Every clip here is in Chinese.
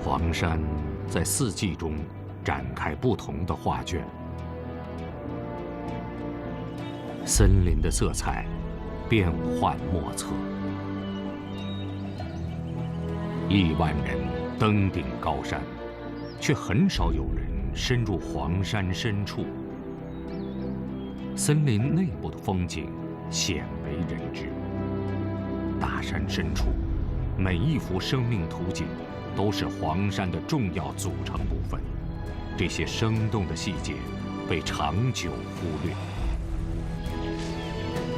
黄山在四季中展开不同的画卷，森林的色彩变幻莫测。亿万人登顶高山，却很少有人深入黄山深处。森林内部的风景鲜为人知。大山深处，每一幅生命图景都是黄山的重要组成部分。这些生动的细节被长久忽略。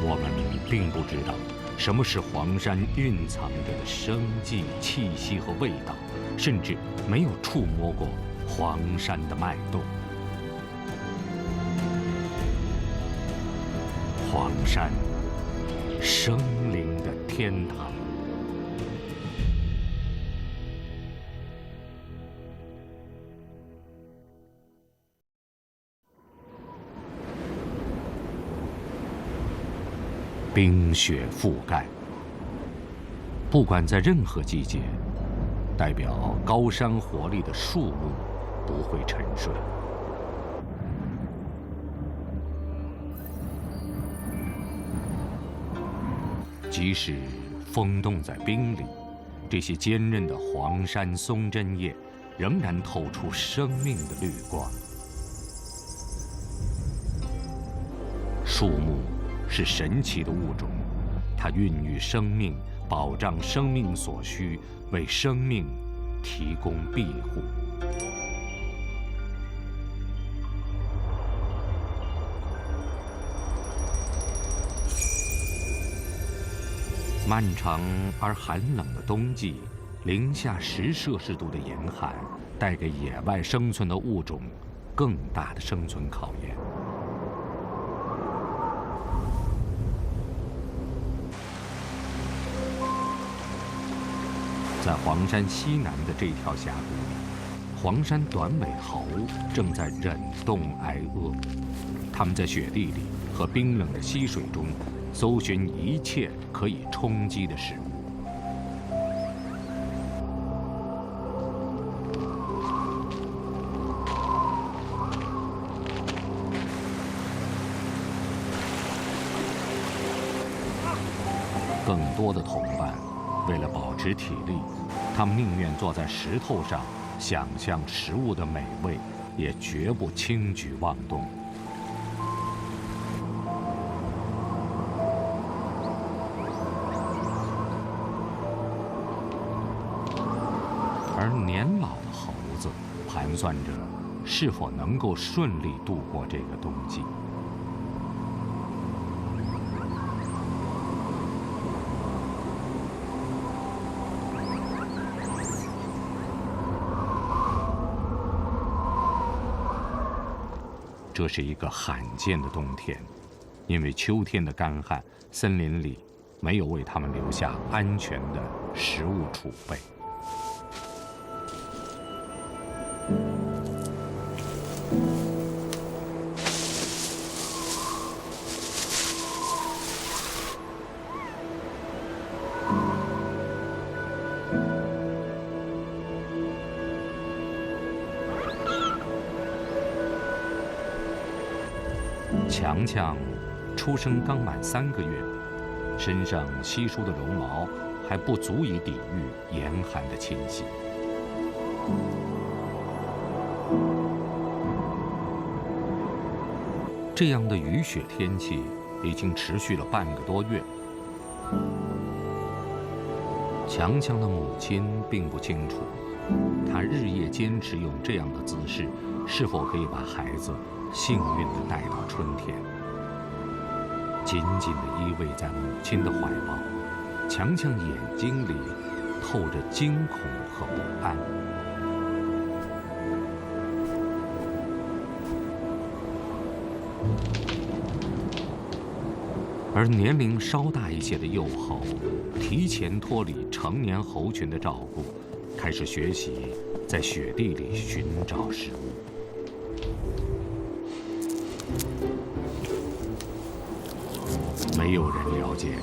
我们并不知道什么是黄山蕴藏着的生机、气息和味道，甚至没有触摸过黄山的脉动。黄山，生灵的天堂。冰雪覆盖，不管在任何季节，代表高山活力的树木不会沉睡。即使风冻在冰里，这些坚韧的黄山松针叶仍然透出生命的绿光。树木是神奇的物种，它孕育生命，保障生命所需，为生命提供庇护。漫长而寒冷的冬季，零下10°C的严寒，带给野外生存的物种更大的生存考验。在黄山西南的这条峡谷里，黄山短尾猴正在忍冻挨饿。它们在雪地里和冰冷的溪水中搜寻一切可以充饥的食物。更多的同伴为了保持体力，他们宁愿坐在石头上想象食物的美味，也绝不轻举妄动。而年老的猴子盘算着是否能够顺利度过这个冬季。这是一个罕见的冬天，因为秋天的干旱，森林里没有为它们留下安全的食物储备。强强出生刚满3个月，身上稀疏的绒毛还不足以抵御严寒的侵袭。这样的雨雪天气已经持续了半个多月。强强的母亲并不清楚，她日夜坚持用这样的姿势，是否可以把孩子幸运地带到春天。紧紧地依偎在母亲的怀抱，强强眼睛里透着惊恐和不安。而年龄稍大一些的幼猴，提前脱离成年猴群的照顾，开始学习在雪地里寻找食物。没有人了解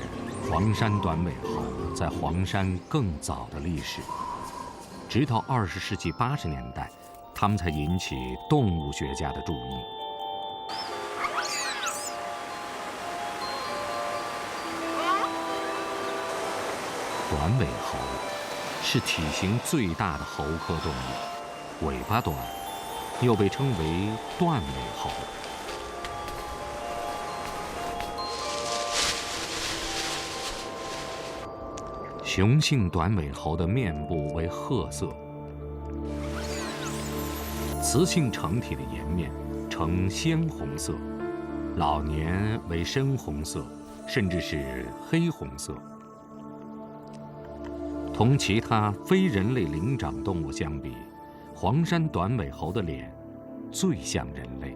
黄山短尾猴在黄山更早的历史，直到20世纪80年代，它们才引起动物学家的注意。短尾猴是体型最大的猴科动物，尾巴短，又被称为断尾猴。雄性短尾猴的面部为褐色，雌性成体的颜面呈鲜红色，老年为深红色，甚至是黑红色。同其他非人类灵长动物相比，黄山短尾猴的脸最像人类。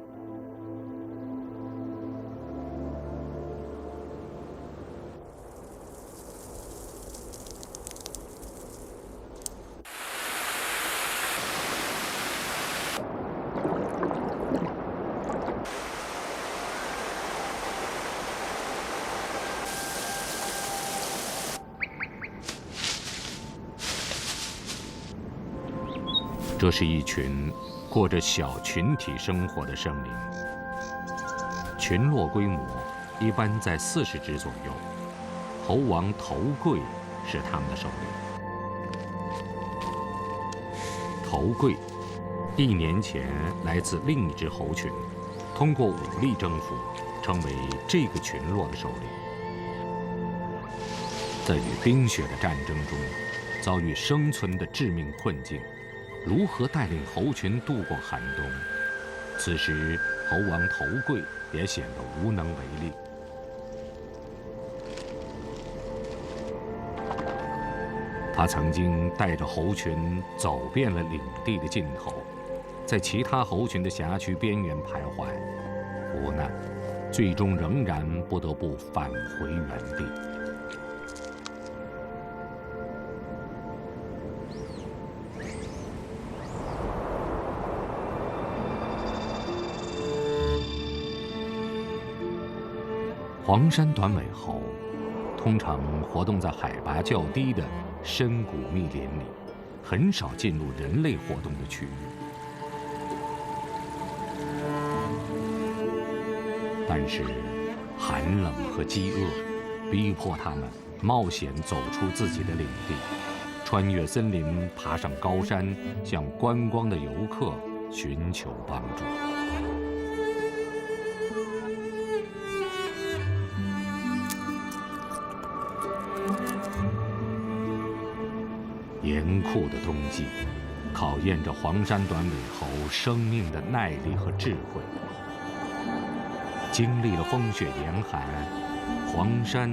这是一群过着小群体生活的生灵，群落规模一般在40只左右。猴王头贵是他们的首领。头贵1年前来自另一支猴群，通过武力征服，成为这个群落的首领。在与冰雪的战争中，遭遇生存的致命困境。如何带领猴群度过寒冬？此时，猴王头贵也显得无能为力。他曾经带着猴群走遍了领地的尽头，在其他猴群的辖区边缘徘徊，无奈，最终仍然不得不返回原地。黄山短尾猴通常活动在海拔较低的深谷密林里，很少进入人类活动的区域。但是，寒冷和饥饿逼迫它们冒险走出自己的领地，穿越森林，爬上高山，向观光的游客寻求帮助。严酷的冬季，考验着黄山短尾猴生命的耐力和智慧。经历了风雪严寒，黄山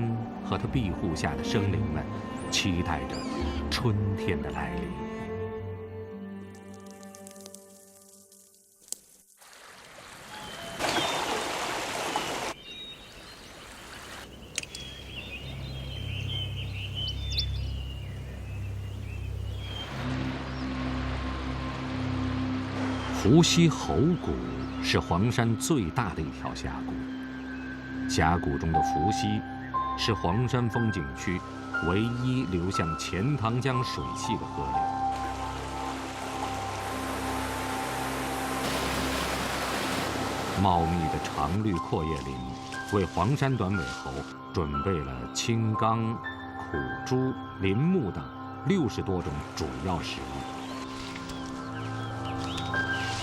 和它庇护下的生灵们，期待着春天的来临。伏羲猴谷是黄山最大的一条峡谷。峡谷中的伏羲是黄山风景区唯一流向钱塘江水系的河流。茂密的常绿阔叶林为黄山短尾猴准备了青冈、苦竹、林木等60多种主要食物。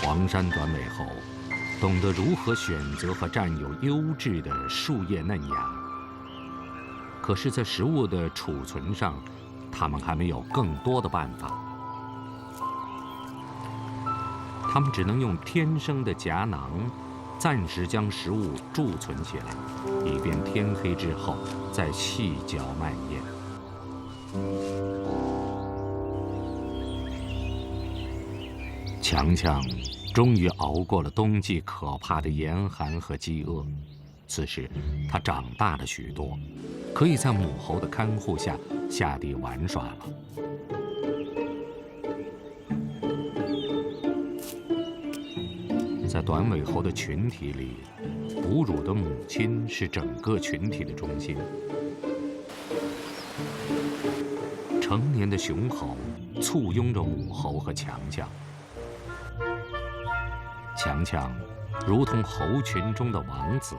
黄山短尾猴懂得如何选择和占有优质的树叶嫩芽，可是，在食物的储存上，它们还没有更多的办法。它们只能用天生的夹囊，暂时将食物贮存起来，以便天黑之后再细嚼慢咽。强强终于熬过了冬季可怕的严寒和饥饿，此时他长大了许多，可以在母猴的看护下下地玩耍了。在短尾猴的群体里，哺乳的母亲是整个群体的中心。成年的雄猴簇拥着母猴和强强，强强如同猴群中的王子。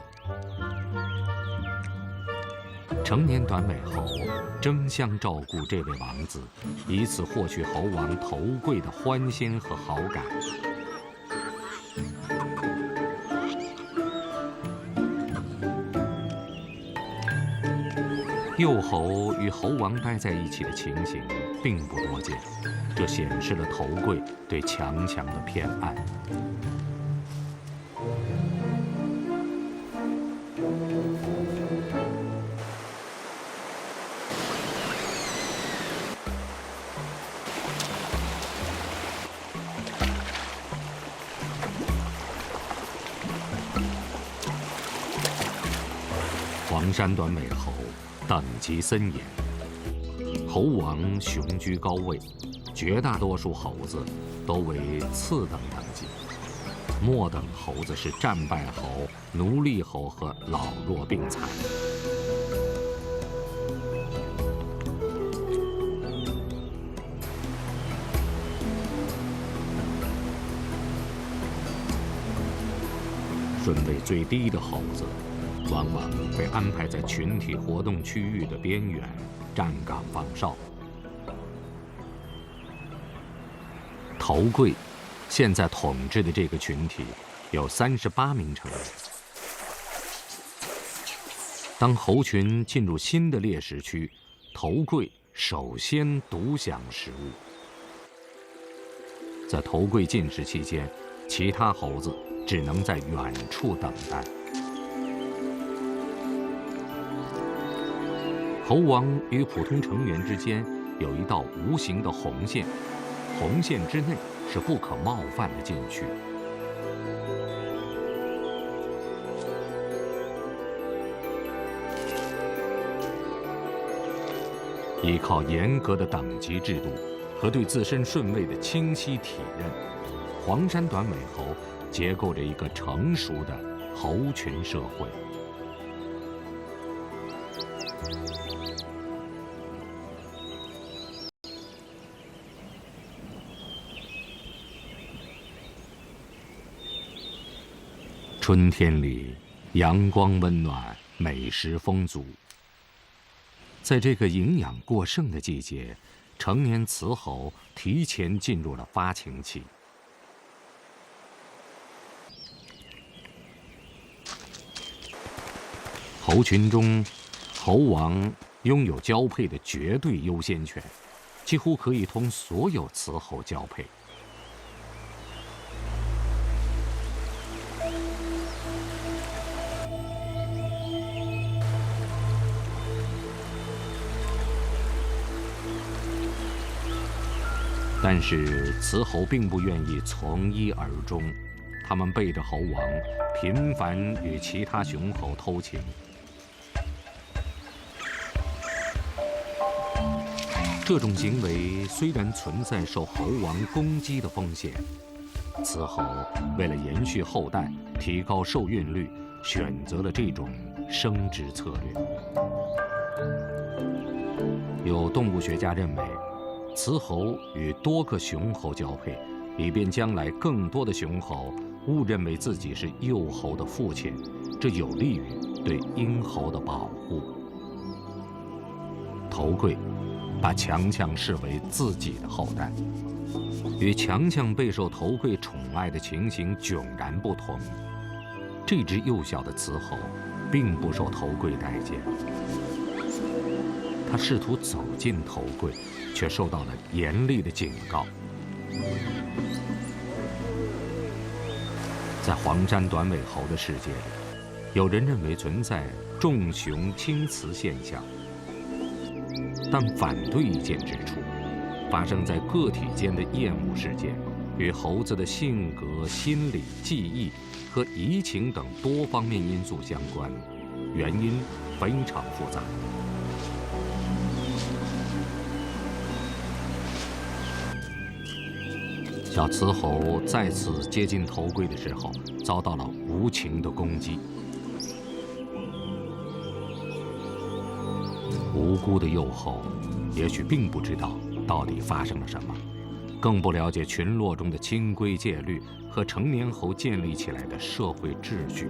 成年短尾猴争相照顾这位王子，以此获取猴王头贵的欢心和好感。幼猴与猴王待在一起的情形并不多见，这显示了头贵对强强的偏爱。黄山短尾猴等级森严，猴王雄居高位，绝大多数猴子都为次等等级，末等猴子是战败猴、奴隶猴和老弱病残。顺位最低的猴子，往往被安排在群体活动区域的边缘，站岗放哨。头贵现在统治的这个群体有38名成员。当猴群进入新的猎食区，头贵首先独享食物。在头贵进食期间，其他猴子只能在远处等待。猴王与普通成员之间有一道无形的红线，红线之内是不可冒犯的禁区。依靠严格的等级制度和对自身顺位的清晰体认，黄山短尾猴结构着一个成熟的猴群社会。春天里，阳光温暖，美食丰足。在这个营养过剩的季节，成年雌猴提前进入了发情期。猴群中，猴王拥有交配的绝对优先权，几乎可以同所有雌猴交配。但是雌猴并不愿意从一而终，它们背着猴王，频繁与其他雄猴偷情。这种行为虽然存在受猴王攻击的风险，雌猴为了延续后代、提高受孕率，选择了这种生殖策略。有动物学家认为，雌猴与多个雄猴交配，以便将来更多的雄猴误认为自己是幼猴的父亲，这有利于对婴猴的保护。头贵把强强视为自己的后代，与强强备受头贵宠爱的情形迥然不同。这只幼小的雌猴并不受头贵待见，它试图走进头贵，却受到了严厉的警告。在黄山短尾猴的世界里，有人认为存在重雄轻雌现象，但反对意见指出，发生在个体间的厌恶事件与猴子的性格、心理、记忆和移情等多方面因素相关，原因非常复杂。小雌猴再次接近头贵的时候，遭到了无情的攻击。无辜的幼后，也许并不知道到底发生了什么，更不了解群落中的清规戒律和成年后建立起来的社会秩序。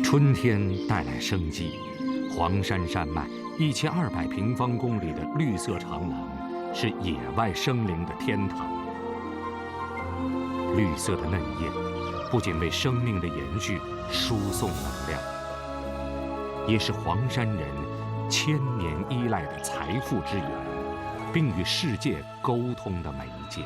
春天带来生机，黄山山脉1200平方公里的绿色长廊是野外生灵的天堂。绿色的嫩叶不仅为生命的延续输送能量，也是黄山人千年依赖的财富之源，并与世界沟通的媒介。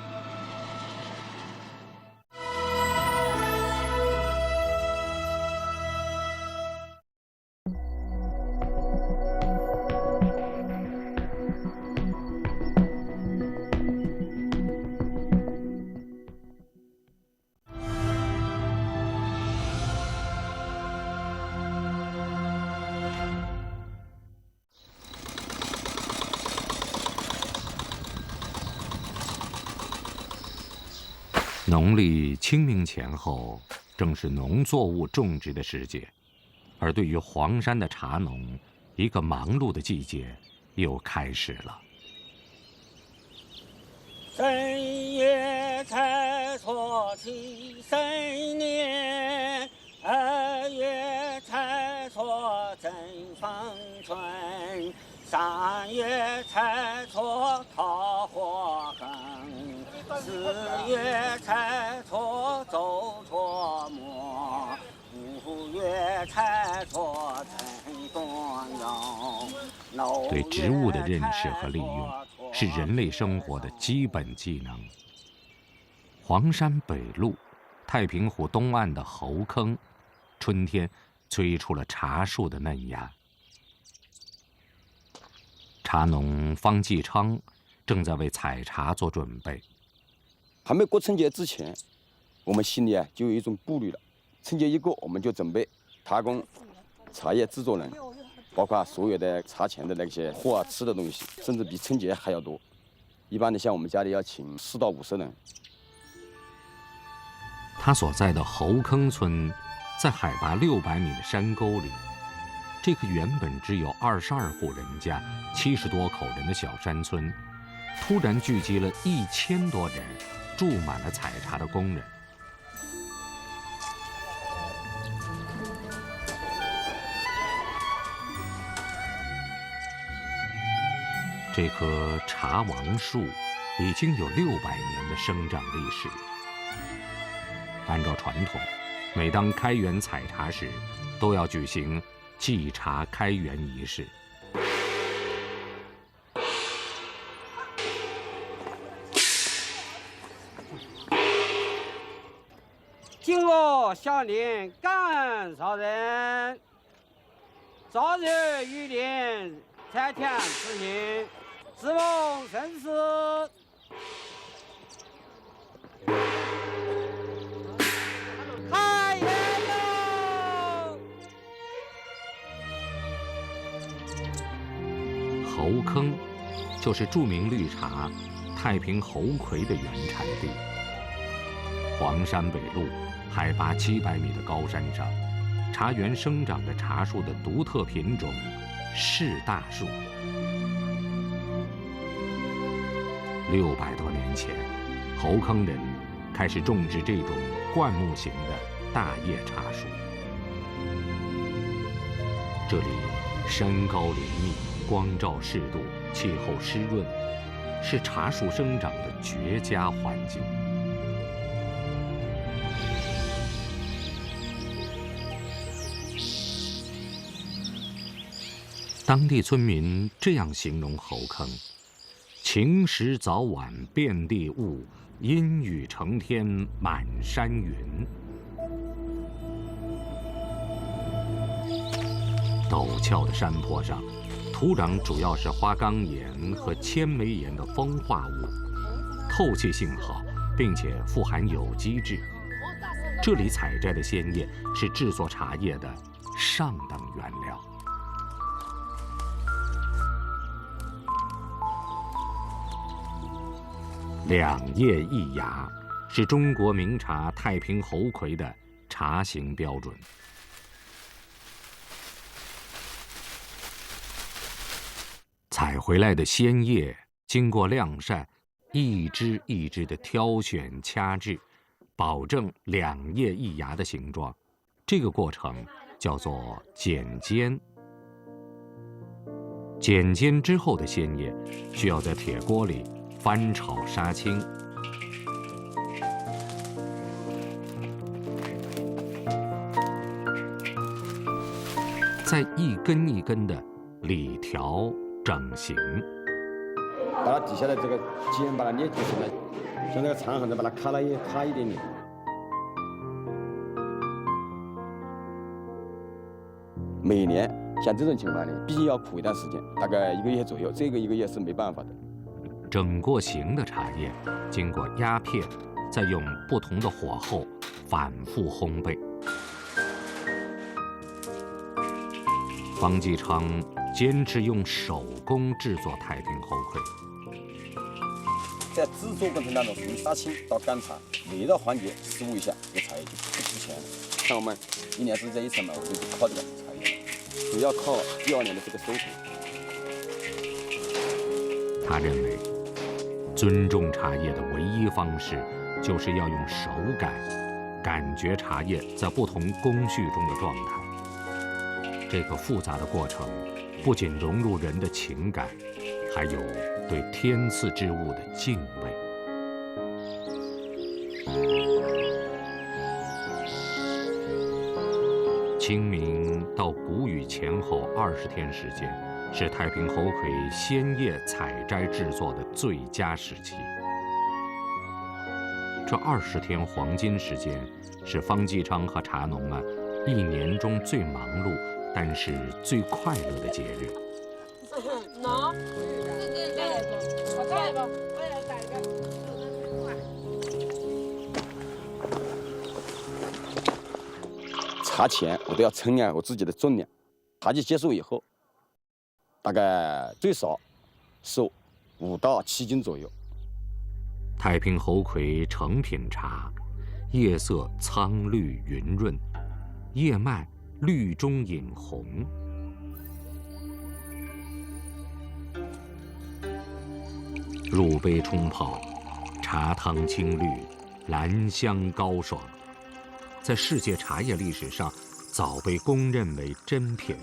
农历清明前后，正是农作物种植的时节，而对于黄山的茶农，一个忙碌的季节又开始了。正月采错七生年，2月采错正芳春，3月采错桃花根，4月采错周错末，5月采错春端阳。对植物的认识和利用是人类生活的基本技能。黄山北麓、太平湖东岸的猴坑，春天催出了茶树的嫩芽。茶农方继昌正在为采茶做准备。还没过春节之前，我们心里就有一种顾虑了。春节一过，我们就准备茶工、茶叶制作人，包括所有的茶前的那些喝吃的东西，甚至比春节还要多。一般的，像我们家里要请4到50人。他所在的猴坑村，在海拔600米的山沟里，这个原本只有22户人家、70多口人的小山村，突然聚集了1000多人，住满了采茶的工人。这棵茶王树已经有600年的生长历史。按照传统，每当开园采茶时，都要举行祭茶开园仪式。今我下令感上人，早日雨林采田之行，自奉生死。开园喽！猴坑就是著名绿茶太平猴魁的原产地。黄山北麓海拔700米的高山上，茶园生长着茶树的独特品种士大树。600多年前，猴坑人开始种植这种灌木型的大叶茶树。这里山高林密，光照适度，气候湿润，是茶树生长的绝佳环境。当地村民这样形容猴坑：晴时早晚遍地雾，阴雨成天满山云。陡峭的山坡上，土壤主要是花岗岩和千枚岩的风化物，透气性好，并且富含有机质。这里采摘的鲜叶是制作茶叶的上等原料。2叶1芽是中国名茶太平猴魁的茶型标准。采回来的鲜叶经过晾晒，一支一支的挑选掐制，保证2叶1芽的形状。这个过程叫做剪尖。剪尖之后的鲜叶需要在铁锅里翻炒杀青，再一根一根的理条整形。把它底下的这个尖把它捏就行了，像这个长横的把它卡一点点。每年像这种情况呢，毕竟要苦一段时间，大概1个月左右。这个1个月是没办法的。整过型的茶叶，经过压片，再用不同的火候反复烘焙。方继昌坚持用手工制作太平猴魁。在制作过程当中，从杀青到干茶，每个环节失误一下，这个茶叶就不值钱了。像我们1年只这一次嘛，我就靠这个茶叶，主要靠第2年的这个收成。他认为，尊重茶叶的唯一方式，就是要用手感觉茶叶在不同工序中的状态。这个复杂的过程，不仅融入人的情感，还有对天赐之物的敬畏。清明到谷雨前后20天时间，是太平猴魁鲜叶采摘制作的最佳时期。这20天黄金时间，是方继昌和茶农们1年中最忙碌，但是最快乐的节日。茶前我都要称量我自己的重量，茶季结束以后，大概最少收5到7斤左右。太平猴魁成品茶，叶色苍绿匀润，叶脉绿中隐红。入杯冲泡，茶汤清绿，兰香高爽，在世界茶叶历史上早被公认为珍品。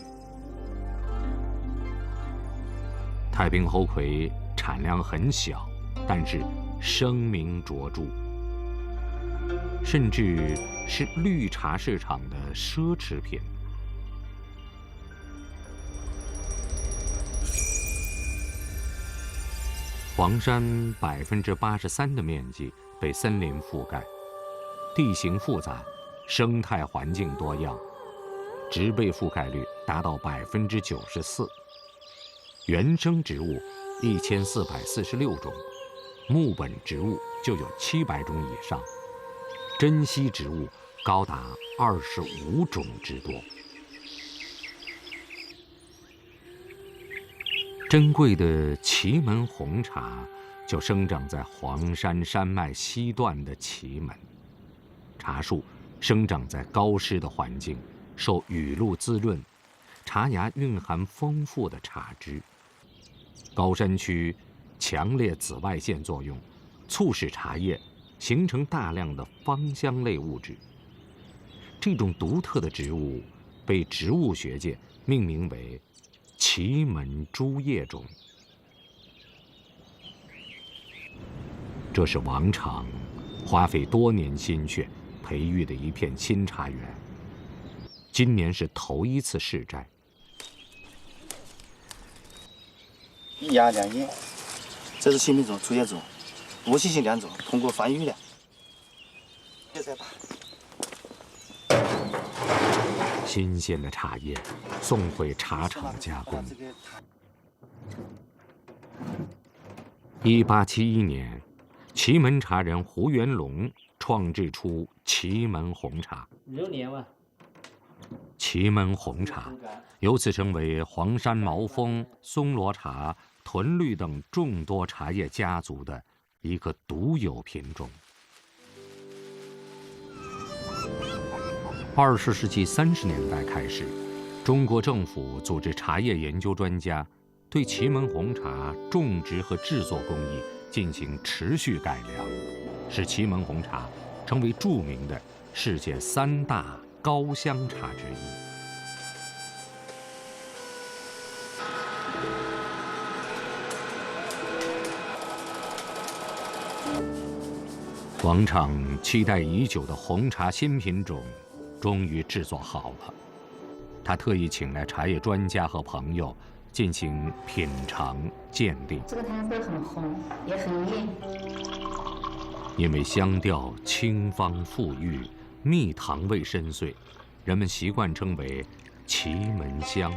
太平猴魁产量很小，但是声名卓著，甚至是绿茶市场的奢侈品。黄山83%的面积被森林覆盖，地形复杂，生态环境多样，植被覆盖率达到94%，原生植物1446种，木本植物就有700种以上，珍稀植物高达25种之多。珍贵的祁门红茶就生长在黄山山脉西段的祁门，茶树生长在高湿的环境，受雨露滋润，茶芽蕴含丰富的茶汁。高山区强烈紫外线作用，促使茶叶形成大量的芳香类物质。这种独特的植物被植物学界命名为祁门珠叶种。这是王常花费多年心血培育的一片新茶园，今年是头一次试摘。1芽2叶，这是新品种、初叶种，无细性2种，通过繁育的。叶再大。新鲜的茶叶送回茶厂加工。1871年，祁门茶人胡元龙创制出祁门红茶。祁门红茶由此成为黄山毛峰、松萝茶、屯绿等众多茶叶家族的一个独有品种。20世纪30年代开始，中国政府组织茶叶研究专家对祁门红茶种植和制作工艺进行持续改良，使祁门红茶成为著名的世界3大高香茶之一。广场期待已久的红茶新品种终于制作好了，他特意请来茶叶专家和朋友进行品尝鉴定。这个汤色很红，也很硬。因为香调清芳馥郁，蜜糖味深邃，人们习惯称为祁门香。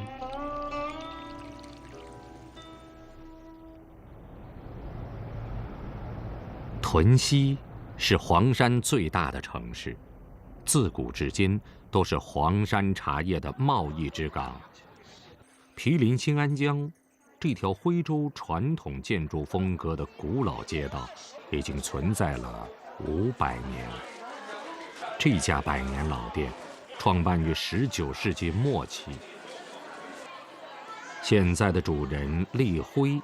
屯溪是黄山最大的城市，自古至今都是黄山茶叶的贸易之港。毗邻新安江，这条徽州传统建筑风格的古老街道已经存在了500年。这家100年老店创办于19世纪末期。现在的主人厉辉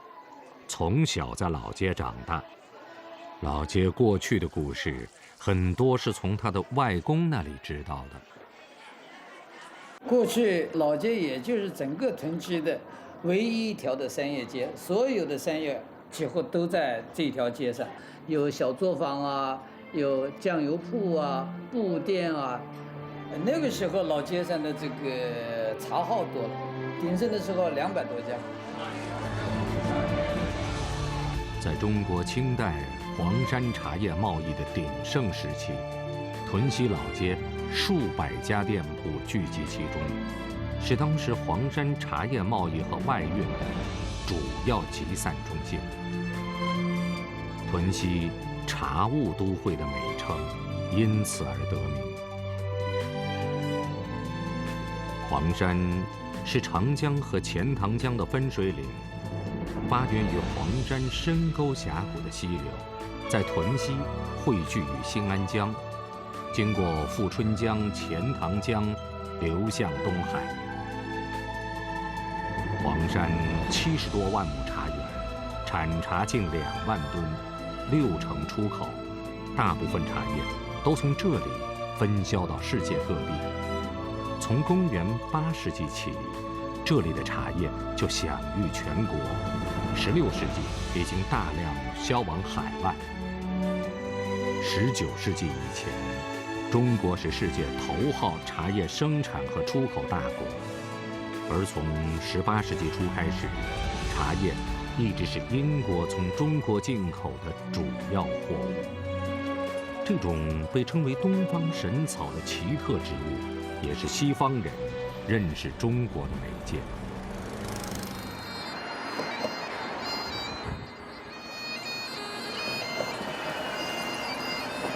从小在老街长大，老街过去的故事很多是从他的外公那里知道的。过去老街也就是整个屯区的唯一一条的商业街，所有的商业几乎都在这条街上，有小作坊啊，有酱油铺啊，布店啊。那个时候老街上的这个茶号多了，鼎盛的时候200多家。在中国清代黄山茶叶贸易的鼎盛时期，屯溪老街数百家店铺聚集其中，是当时黄山茶叶贸易和外运的主要集散中心。屯溪茶务都会的美称因此而得名。黄山是长江和钱塘江的分水岭，发源于黄山深沟峡谷的溪流，在屯溪汇聚于新安江，经过富春江、钱塘江，流向东海。黄山70多万亩茶园，产茶近2万吨，60%出口，大部分茶叶都从这里分销到世界各地。从公元8世纪起，这里的茶叶就享誉全国。16世纪已经大量销往海外。19世纪以前，中国是世界头号茶叶生产和出口大国，而从18世纪初开始，茶叶一直是英国从中国进口的主要货物。这种被称为东方神草的奇特植物，也是西方人认识中国的媒介。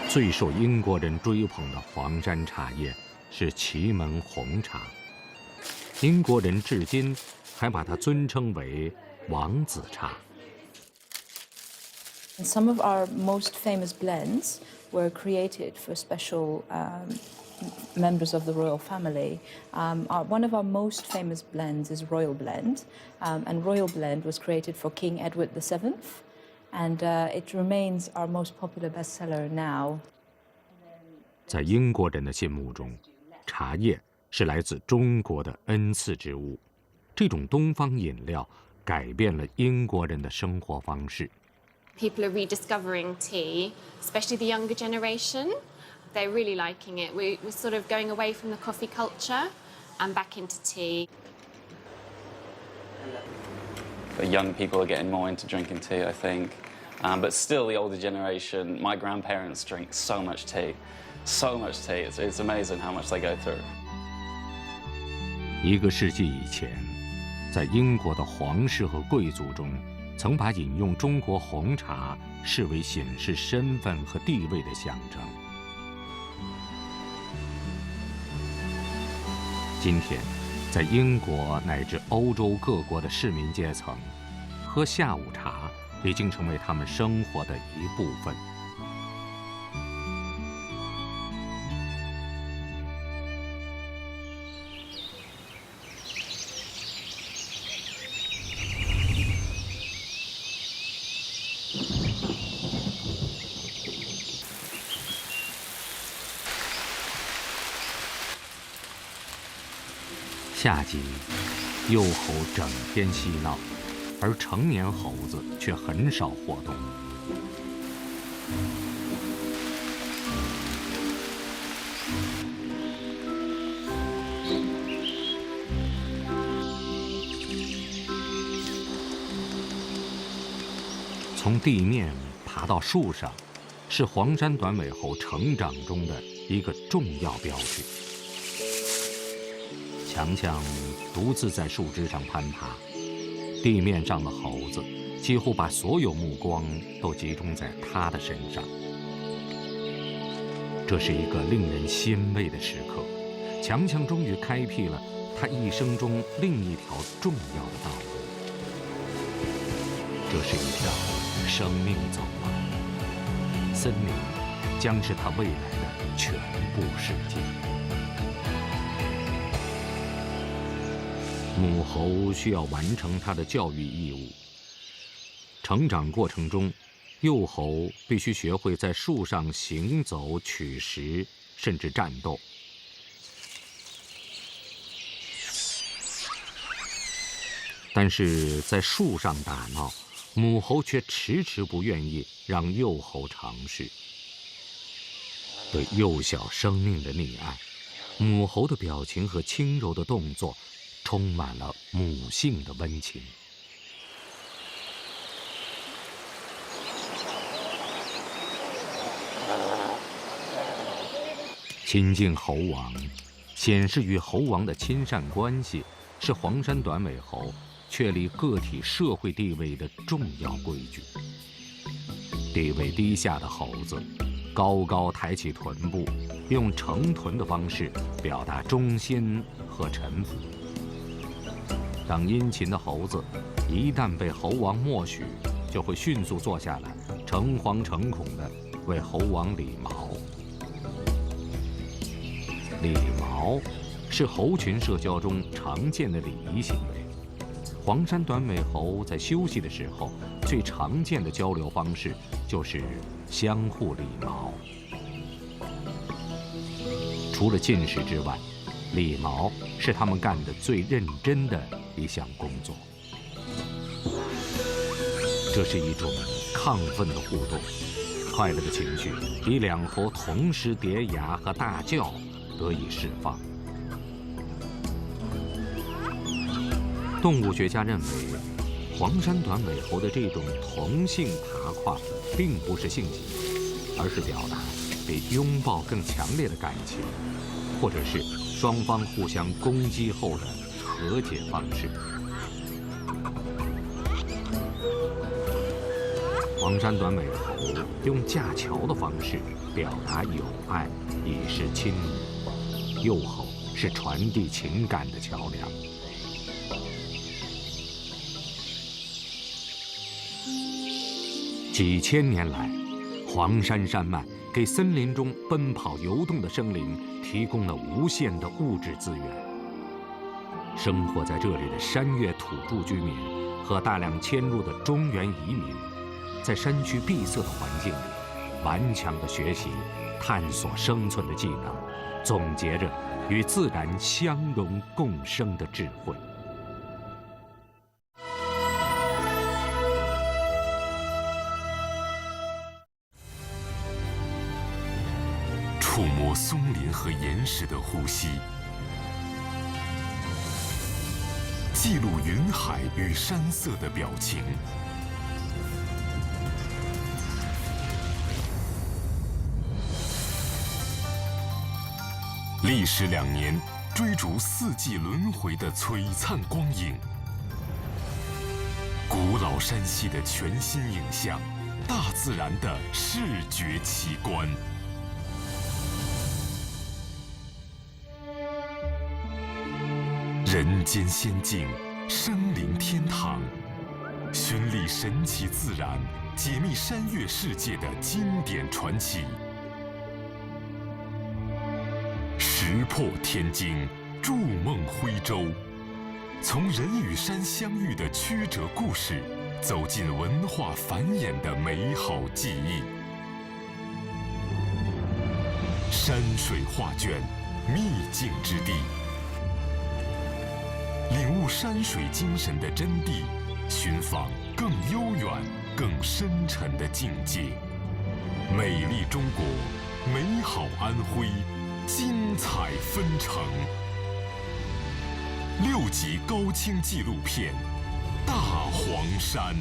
最受英国人追捧的黄山茶叶是祁门红茶，英国人至今还把它尊称为王子茶。Some of our most famous blends were created for special members of the royal family. One of our most famous blends is Royal Blend, and Royal Blend was created for King Edward VII, and it remains our most popular bestseller now. 在英国人的心目中，茶叶是来自中国的恩赐之物。这种东方饮料改变了英国人的生活方式。People are rediscovering tea, especially the younger generation. They're really liking it. We're sort of going away from the coffee culture and back into tea. The young people are getting more into drinking tea, I think. But still, the older generation, my grandparents drink so much tea. So much tea. It's amazing how much they go through. 1个世纪以前，在英国的皇室和贵族中，曾把饮用中国红茶视为显示身份和地位的象征。今天，在英国乃至欧洲各国的市民阶层，喝下午茶已经成为他们生活的一部分。夏季，幼猴整天嬉闹，而成年猴子却很少活动。从地面爬到树上，是黄山短尾猴成长中的一个重要标志。强强独自在树枝上攀爬，地面上的猴子几乎把所有目光都集中在他的身上。这是一个令人欣慰的时刻，强强终于开辟了他一生中另一条重要的道路。这是一条生命走廊，森林将是他未来的全部世界。母猴需要完成它的教育义务。成长过程中，幼猴必须学会在树上行走、取食，甚至战斗。但是在树上打闹，母猴却迟迟不愿意让幼猴尝试。对幼小生命的溺爱，母猴的表情和轻柔的动作充满了母性的温情。亲近猴王，显示与猴王的亲善关系，是黄山短尾猴确立个体社会地位的重要规矩。地位低下的猴子，高高抬起臀部，用成臀的方式表达忠心和臣服。当殷勤的猴子一旦被猴王默许，就会迅速坐下来，诚惶诚恐地为猴王理毛。理毛是猴群社交中常见的礼仪行为。黄山短尾猴在休息的时候，最常见的交流方式就是相互理毛。除了进食之外，理毛是他们干得最认真的一项工作。这是一种亢奋的互动，快乐的情绪以两猴同时叠牙和大叫得以释放。动物学家认为，黄山短尾猴的这种同性爬跨并不是性行为，而是表达比拥抱更强烈的感情，或者是双方互相攻击后的和解方式。黄山短尾猴用架桥的方式表达友爱，以示亲昵。幼猴是传递情感的桥梁。几千年来，黄山山脉给森林中奔跑游动的生灵提供了无限的物质资源。生活在这里的山岳土著居民和大量迁入的中原移民，在山区闭塞的环境里，顽强地学习、探索生存的技能，总结着与自然相融共生的智慧。触摸松林和岩石的呼吸，记录云海与山色的表情。历时2年，追逐4季轮回的璀璨光影，古老山系的全新影像，大自然的视觉奇观。人间仙境，生灵天堂，寻历神奇自然，解密山岳世界的经典传奇。石破天惊，筑梦徽州，从人与山相遇的曲折故事，走进文化繁衍的美好记忆。山水画卷，秘境之地，领悟山水精神的真谛，寻访更悠远、更深沉的境界。美丽中国，美好安徽，精彩纷呈。6集高清纪录片《大黄山》。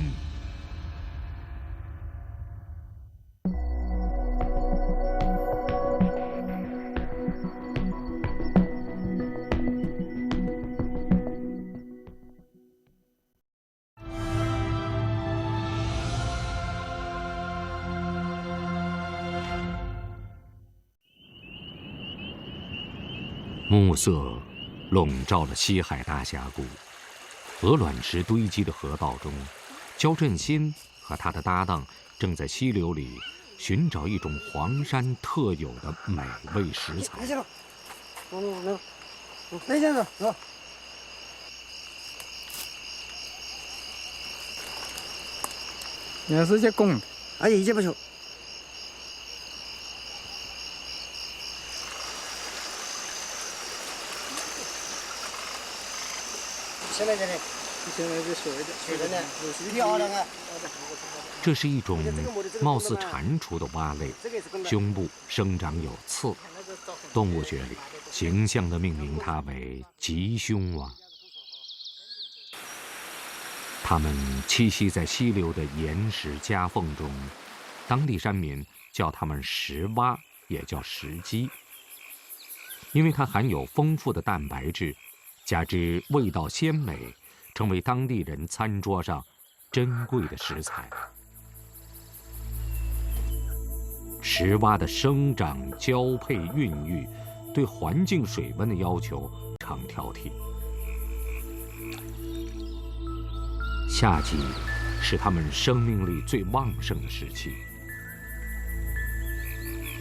暮色笼罩了西海大峡谷，鹅卵石堆积的河道中，焦振新和他的搭档正在溪流里寻找一种黄山特有的美味食材。来先生，走。也是这公的，哎，一接不球。现在这里，现在就小一点，小的呢，漂亮啊！这是一种貌似蟾蜍的蛙类，胸部生长有刺，动物学里形象地命名它为吉凶蛙。它们栖息在溪流的岩石夹缝中，当地山民叫它们石蛙，也叫石鸡，因为它含有丰富的蛋白质，加之味道鲜美，成为当地人餐桌上珍贵的食材。石蛙的生长、交配、孕育，对环境水温的要求常挑剔。夏季是它们生命力最旺盛的时期。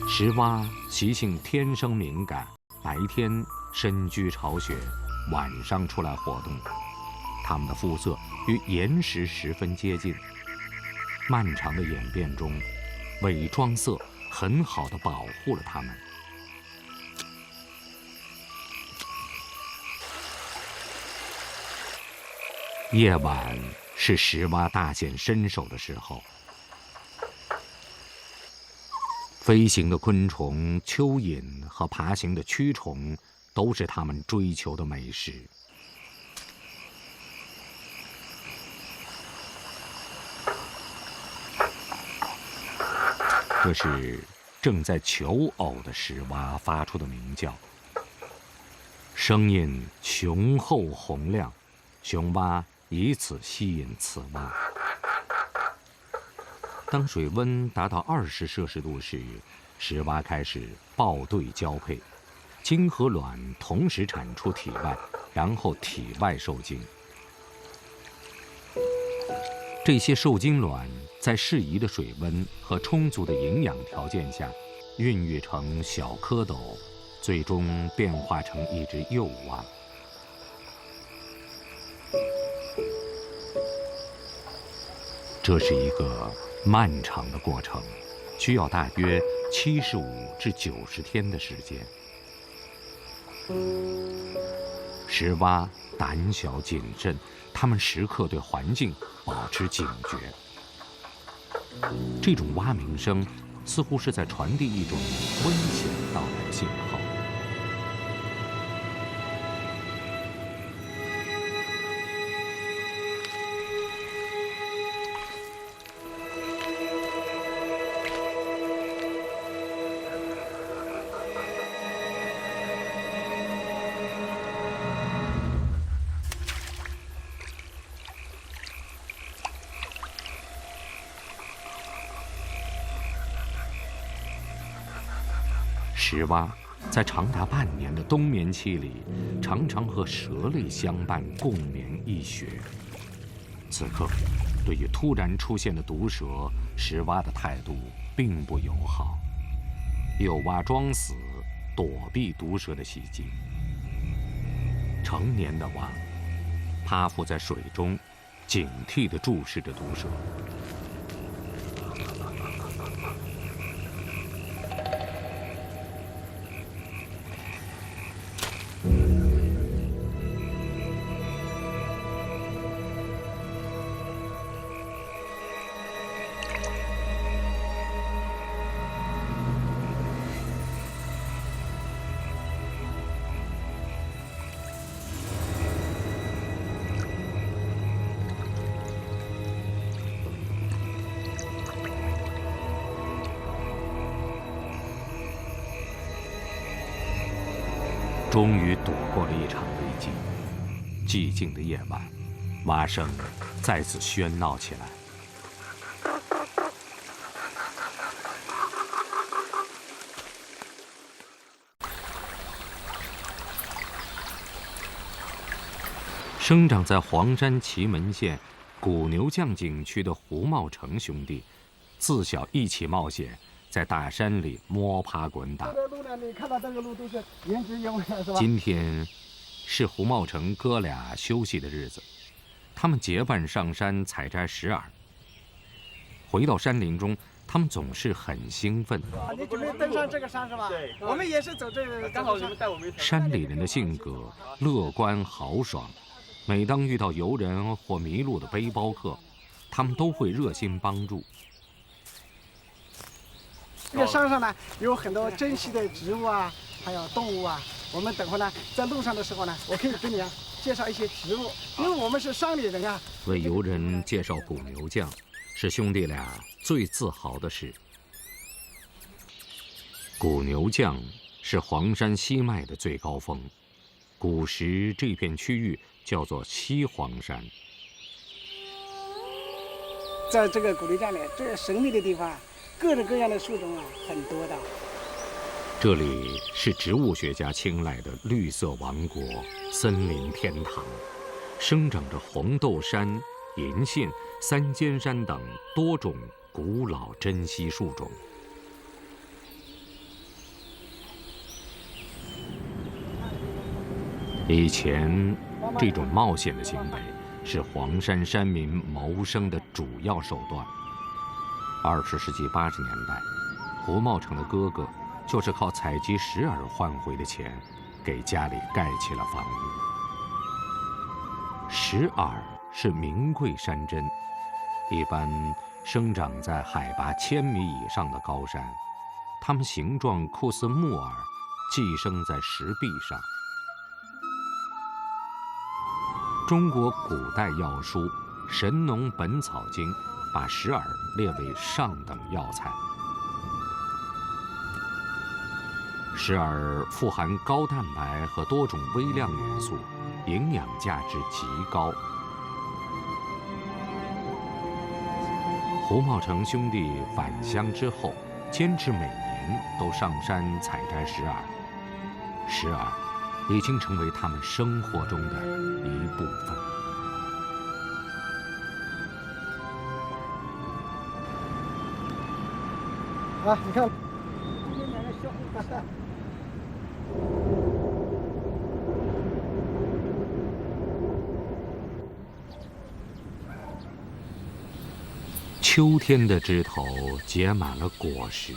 石蛙习性天生敏感，白天深居巢穴，晚上出来活动。它们的肤色与岩石十分接近。漫长的演变中，伪装色很好地保护了它们。夜晚是石蛙大显身手的时候。飞行的昆虫、蚯蚓和爬行的蛆虫都是它们追求的美食。这是正在求偶的石蛙发出的鸣叫，声音雄厚洪亮，雄蛙以此吸引雌蛙。当水温达到20摄氏度时，石蛙开始抱对交配，精和卵同时产出体外，然后体外受精。这些受精卵在适宜的水温和充足的营养条件下，孕育成小蝌蚪，最终变化成一只幼蛙。这是一个漫长的过程，需要大约75至90天的时间。石蛙胆小谨慎，它们时刻对环境保持警觉。这种蛙鸣声似乎是在传递一种危险到来的信号。石蛙在长达半年的冬眠期里，常常和蛇类相伴共眠一雪。此刻，对于突然出现的毒蛇，石蛙的态度并不友好，幼蛙装死，躲避毒蛇的袭击。成年的蛙趴伏在水中，警惕地注视着毒蛇。终于躲过了一场危机。寂静的夜晚，蛙声再次喧闹起来。生长在黄山祁门县古牛降景区的胡茂成兄弟，自小一起冒险，在大山里摸爬滚打。今天是胡茂成哥俩休息的日子，他们结伴上山采摘石耳。回到山林中，他们总是很兴奋。你准备登上这个山是吧？对，我们也是走这个。刚好你们带我们一条。山里人的性格乐观豪爽，每当遇到游人或迷路的背包客，他们都会热心帮助。这个山上呢有很多珍稀的植物啊，还有动物啊。我们等会呢在路上的时候呢，我可以给你介绍一些植物，因为我们是山里人啊。为游人介绍古牛降，是兄弟俩最自豪的事。古牛降是黄山西脉的最高峰，古时这片区域叫做西黄山。在这个古牛降里，这神秘的地方，各种各样的树种啊，很多的。这里是植物学家青睐的绿色王国、森林天堂，生长着红豆杉、银杏、三尖杉等多种古老珍稀树种。以前，这种冒险的行为是黄山山民谋生的主要手段。20世纪80年代，胡茂成的哥哥就是靠采集石耳换回的钱，给家里盖起了房屋。石耳是名贵山珍，一般生长在海拔1000米以上的高山，它们形状酷似木耳，寄生在石壁上。中国古代药书《神农本草经》把石耳列为上等药材。石耳富含高蛋白和多种微量元素，营养价值极高。胡茂成兄弟返乡之后，坚持每年都上山采摘石耳。石耳已经成为他们生活中的一部分。啊，你看。秋天的枝头结满了果实，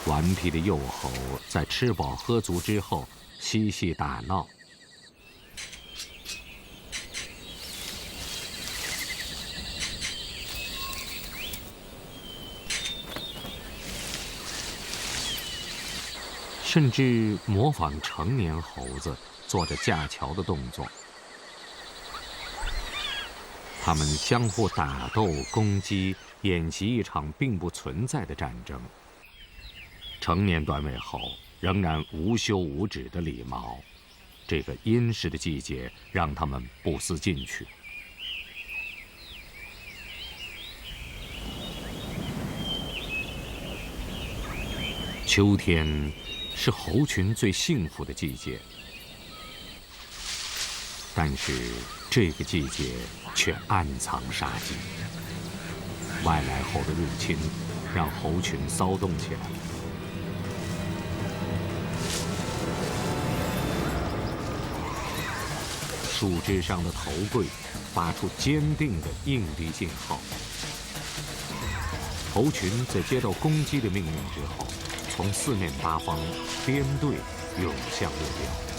顽皮的幼猴在吃饱喝足之后嬉戏打闹。甚至模仿成年猴子做着架桥的动作。他们相互打斗、攻击，演习一场并不存在的战争。成年短尾猴仍然无休无止地理毛，这个阴湿的季节让他们不思进取。秋天是猴群最幸福的季节，但是这个季节却暗藏杀机。外来猴的入侵让猴群骚动起来。树枝上的头柜发出坚定的应敌信号。猴群在接到攻击的命令之后，从四面八方编队涌向目标。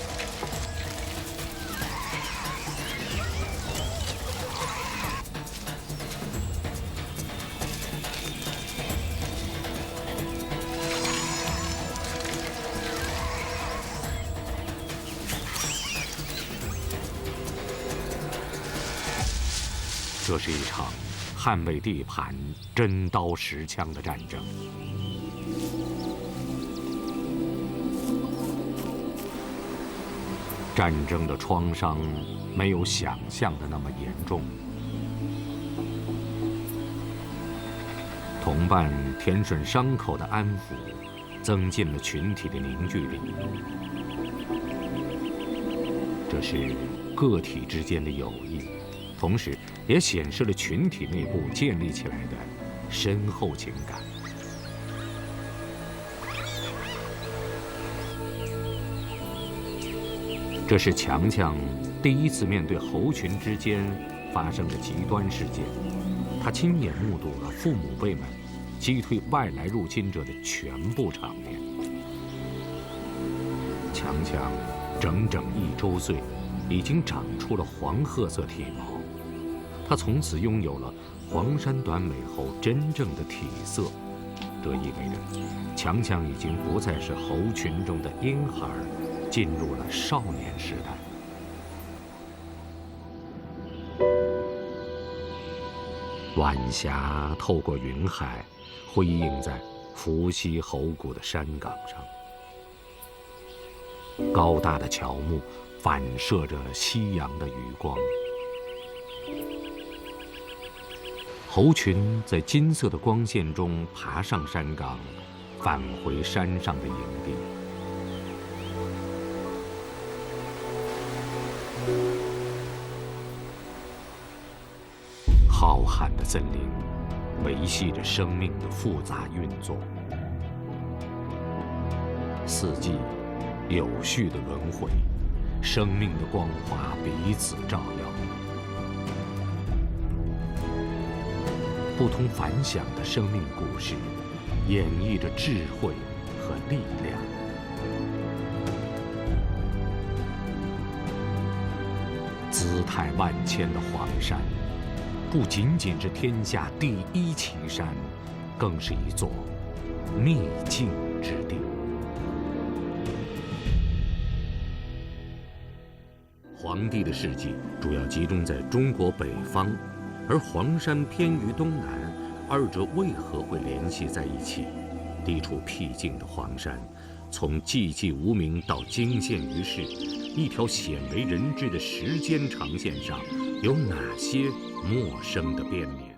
这是一场捍卫地盘、真刀实枪的战争。战争的创伤没有想象的那么严重。同伴填吮伤口的安抚，增进了群体的凝聚力。这是个体之间的友谊。同时，也显示了群体内部建立起来的深厚情感。这是强强第一次面对猴群之间发生的极端事件，他亲眼目睹了父母辈们击退外来入侵者的全部场面。强强整整1周岁，已经长出了黄褐色体毛。他从此拥有了黄山短尾猴真正的体色，这意味着强强已经不再是猴群中的婴孩，进入了少年时代。晚霞透过云海，辉映在伏羲猴谷的山岗上。高大的乔木反射着夕阳的余光。猴群在金色的光线中爬上山岗，返回山上的营地。浩瀚的森林维系着生命的复杂运作，四季有序的轮回，生命的光华彼此照耀。不同凡响的生命故事，演绎着智慧和力量。姿态万千的黄山，不仅仅是天下第1奇山，更是一座秘境之地。黄帝的事迹主要集中在中国北方。而黄山偏于东南，二者为何会联系在一起？地处僻静的黄山，从寂寂无名到惊现于世，一条鲜为人知的时间长线上，有哪些陌生的边缘？